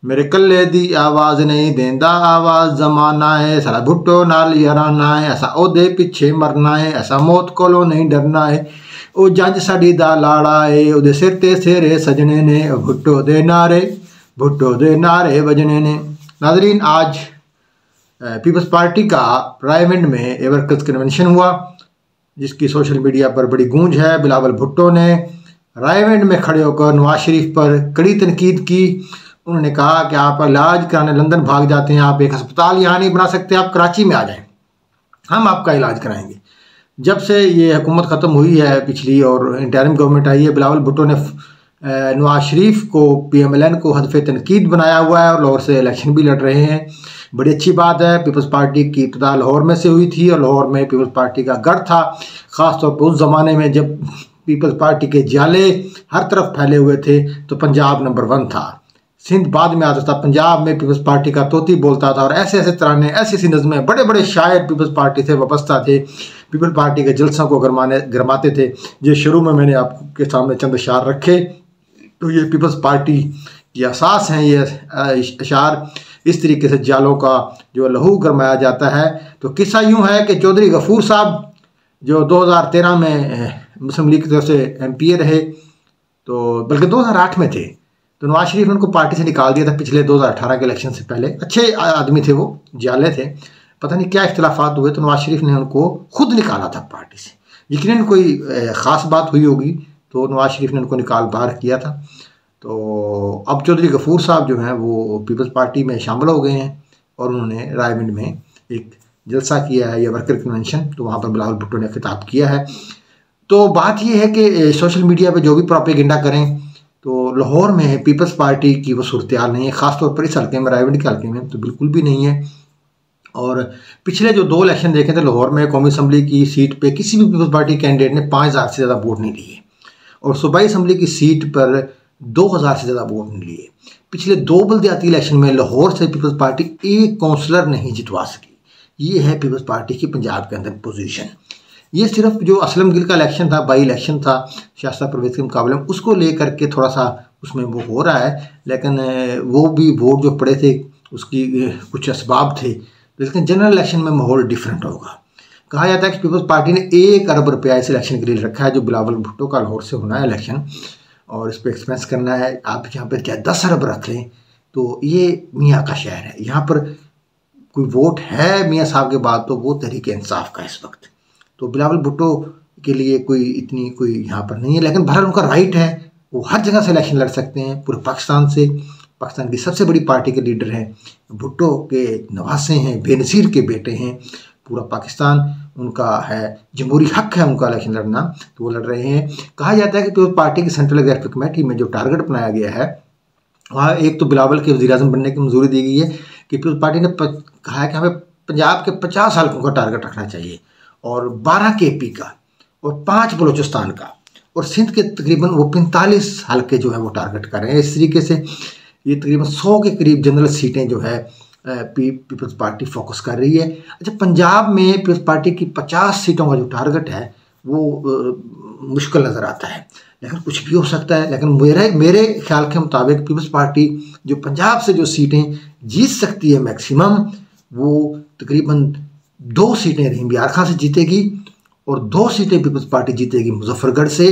मेरे कल्ले दी आवाज़ नहीं देंदा आवाज़ जमाना है, सारा भुट्टो नाल याराना है, ऐसा ओदे पीछे मरना है, ऐसा मौत कोलों नहीं डरना है। ओ जंज साडी दा लाड़ा है, ओदे सिर ते सेरे सजने ने, भुट्टो दे नारे बजने ने। नाजरीन, आज पीपल्स पार्टी का रायविंड में वर्कर्स कन्वेंशन हुआ, जिसकी सोशल मीडिया पर बड़ी गूंज है। बिलावल भुट्टो ने रायविंड में खड़े होकर नवाज शरीफ पर कड़ी तनकीद की। उन्होंने कहा कि आप इलाज कराने लंदन भाग जाते हैं, आप एक अस्पताल यहाँ नहीं बना सकते, आप कराची में आ जाएं, हम आपका इलाज कराएंगे। जब से ये हुकूमत ख़त्म हुई है पिछली और इंटरिम गवर्नमेंट आई है, बिलावल भुट्टो ने नवाज शरीफ को PMLN को हदफ तनकीद बनाया हुआ है और लाहौर से इलेक्शन भी लड़ रहे हैं। बड़ी अच्छी बात है। पीपल्स पार्टी की इब्तिदा लाहौर में से हुई थी और लाहौर में पीपल्स पार्टी का गढ़ था, ख़ासतौर पर उस ज़माने में जब पीपल्स पार्टी के जाले हर तरफ फैले हुए थे तो पंजाब नंबर 1 था, सिंध बाद में आता था। पंजाब में पीपल्स पार्टी का तोती बोलता था और ऐसे ऐसे तराने, ऐसी ऐसी नज़में, बड़े बड़े शायर पीपल्स पार्टी से वाबस्ता थे, पीपल्स पार्टी के जलसों को गरमाते थे। जो शुरू में मैंने आपके सामने चंद अशार रखे, तो ये पीपल्स पार्टी की असास हैं। ये अशार इस तरीके से जालों का जो लहू गरमाया जाता है। तो किस्सा यूँ है कि चौधरी गफूर साहब जो 2013 में मुस्लिम लीग की तरफ से MPA रहे, तो बल्कि 2008 में थे, तो नवाज शरीफ ने उनको पार्टी से निकाल दिया था पिछले 2018 के इलेक्शन से पहले। अच्छे आदमी थे, वो जाले थे, पता नहीं क्या इख्तिलाफात हुए तो नवाज शरीफ ने उनको खुद निकाला था पार्टी से। यकीनन कोई ख़ास बात हुई होगी तो नवाज शरीफ ने उनको निकाल बाहर किया था। तो अब चौधरी गफूर साहब जो हैं वो पीपल्स पार्टी में शामिल हो गए हैं और उन्होंने रायविंड में एक जलसा किया है, या वर्कर कन्वेंशन, तो वहाँ पर बिलावल भुट्टो ने खिताब किया है। तो बात यह है कि सोशल मीडिया पे जो भी प्रोपेगेंडा करें, तो लाहौर में पीपल्स पार्टी की वो सूरत हाल नहीं है, ख़ासतौर पर इस हल्के में, रायविंड के हल्के में तो बिल्कुल भी नहीं है। और पिछले जो 2 इलेक्शन देखे थे लाहौर में, कौमी असम्बली की सीट पे किसी भी पीपल्स पार्टी कैंडिडेट ने 5000 से ज़्यादा वोट नहीं लिए और सूबाई असम्बली की सीट पर 2000 से ज़्यादा वोट नहीं लिए। पिछले 2 बल्दियाती इलेक्शन में लाहौर से पीपल्स पार्टी एक काउंसलर नहीं जितवा सकी। ये है पीपल्स पार्टी की पंजाब के अंदर पोजीशन। ये सिर्फ जो असलम गिल का इलेक्शन था, बाई इलेक्शन था शास्ता परवेज़ के मुकाबले में, उसको लेकर के थोड़ा सा उसमें वो हो रहा है, लेकिन वो भी वोट जो पड़े थे उसकी कुछ असबाब थे, लेकिन जनरल इलेक्शन में माहौल डिफरेंट होगा। कहा जाता है कि पीपल्स पार्टी ने 1 अरब रुपया इस इलेक्शन के लिए रखा है, जो बिलावल भुट्टो का लाहौर से होना है इलेक्शन, और इस पर एक्सपेंस करना है। आप यहाँ पर चाहे 10 अरब रख लें, तो ये मियाँ का शहर है, यहाँ पर कोई वोट है मियाँ साहब के बाद तो वो तहरीक इंसाफ का इस वक्त। तो बिलावल भुट्टो के लिए कोई इतनी कोई यहाँ पर नहीं है, लेकिन बहरहाल उनका राइट है, वो हर जगह से इलेक्शन लड़ सकते हैं, पूरे पाकिस्तान से। पाकिस्तान की सबसे बड़ी पार्टी के लीडर हैं, भुट्टो के नवासे हैं, बेनज़ीर के बेटे हैं, पूरा पाकिस्तान उनका है, जमहूरी हक है उनका इलेक्शन लड़ना, तो वो लड़ रहे हैं। कहा जाता है कि पीपल्स पार्टी की सेंट्रल एग्जीक्यूटिव कमेटी में जो टारगेट बनाया गया है, वहाँ एक तो बिलावल के वज़ीर-ए-आज़म बनने की मंजूरी दी गई है कि पीपल्स पार्टी ने कहा है कि हमें पंजाब के 50 हल्कों का टारगेट रखना चाहिए और 12 KP का और 5 बलोचिस्तान का, और सिंध के तकरीबन वो 45 हल्के जो है वो टारगेट कर रहे हैं। इस तरीके से ये तकरीबन 100 के करीब जनरल सीटें जो है पीपल्स पार्टी फोकस कर रही है। अच्छा, पंजाब में पीपल्स पार्टी की 50 सीटों का जो टारगेट है वो मुश्किल नज़र आता है, लेकिन कुछ भी हो सकता है। लेकिन मेरे ख्याल के मुताबिक पीपल्स पार्टी जो पंजाब से जो सीटें जीत सकती है मैक्सिमम, वो तकरीबन 2 सीटें रहीम यार खां से जीतेगी और 2 सीटें पीपल्स पार्टी जीतेगी मुजफ्फरगढ़ से,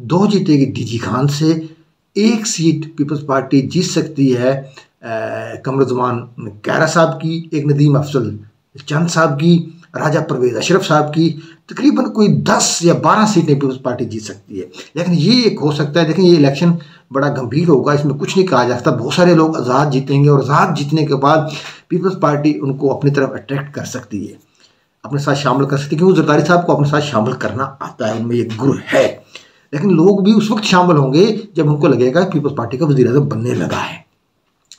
2 जीतेगी DG खान से, 1 सीट पीपल्स पार्टी जीत सकती है कमरुज़्ज़मान कैरा साहब की, एक नदीम अफजल चंद साहब की, राजा परवेज़ अशरफ साहब की, तकरीबन कोई 10 या 12 सीटें पीपल्स पार्टी जीत सकती है। लेकिन ये एक हो सकता है, देखें ये इलेक्शन बड़ा गंभीर होगा, इसमें कुछ नहीं कहा जा सकता। बहुत सारे लोग आज़ाद जीतेंगे और आज़ाद जीतने के बाद पीपल्स पार्टी उनको अपनी तरफ अट्रैक्ट कर सकती है, अपने साथ शामिल कर सकती है, क्योंकि जरदारी साहब को अपने साथ शामिल करना आता है, उनमें एक गुर है। लेकिन लोग भी उस वक्त शामिल होंगे जब उनको लगेगा पीपल्स पार्टी का वज़ीर-ए-आज़म बनने लगा है।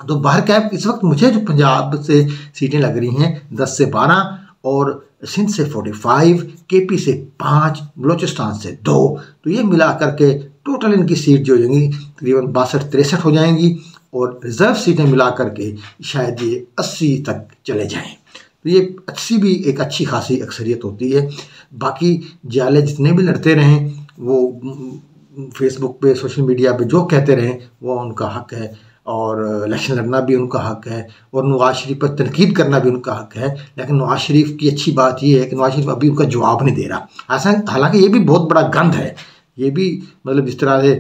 तो बाहर क्या है, इस वक्त मुझे जो पंजाब से सीटें लग रही हैं 10 से 12 और सिंध से 45, KP से 5, बलोचिस्तान से 2, तो ये मिला करके टोटल इनकी सीट जो हो जाएंगी तकरीबन 62-63 हो जाएंगी और रिज़र्व सीटें मिला करके शायद ये 80 तक चले जाएं। तो ये 80 भी एक अच्छी खासी अक्सरियत होती है। बाकी जाले जितने भी लड़ते रहें, वो फेसबुक पे, सोशल मीडिया पे जो कहते रहें, वो उनका हक है। और इलेक्शन लड़ना भी उनका हक है, और नवाज शरीफ पर तनकीद करना भी उनका हक है। लेकिन नवाज शरीफ की अच्छी बात ये है कि नवाज शरीफ अभी उनका जवाब नहीं दे रहा। ऐसा हालांकि ये भी बहुत बड़ा गंद है, ये भी मतलब जिस तरह से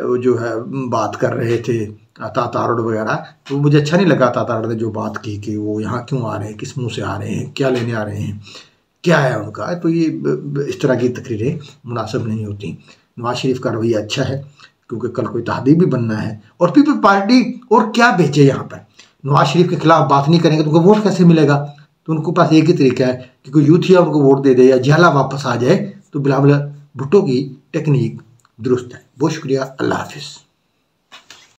वो जो है बात कर रहे थे तातारड़ वगैरह, तो मुझे अच्छा नहीं लगा तातारड़ ने जो बात की कि वो यहाँ क्यों आ रहे हैं, किस मुंह से आ रहे हैं, क्या लेने आ रहे हैं, क्या है उनका। तो ये इस तरह की तकरीरें मुनासिब नहीं होती। नवाज शरीफ का रवैया अच्छा है क्योंकि कल कोई तहदीब भी बनना है, और पीपल पार्टी और क्या बेचे यहाँ पर। नवाज शरीफ के खिलाफ बात नहीं करेंगे तो उनको वोट कैसे मिलेगा। तो उनको पास एक ही तरीका है कि कोई यूथिया उनको वोट दे दे या जहला वापस आ जाए। तो बिलावल भुट्टो की टेक्निक दुरुस्त है। बहुत शुक्रिया, अल्लाह हाफिज़।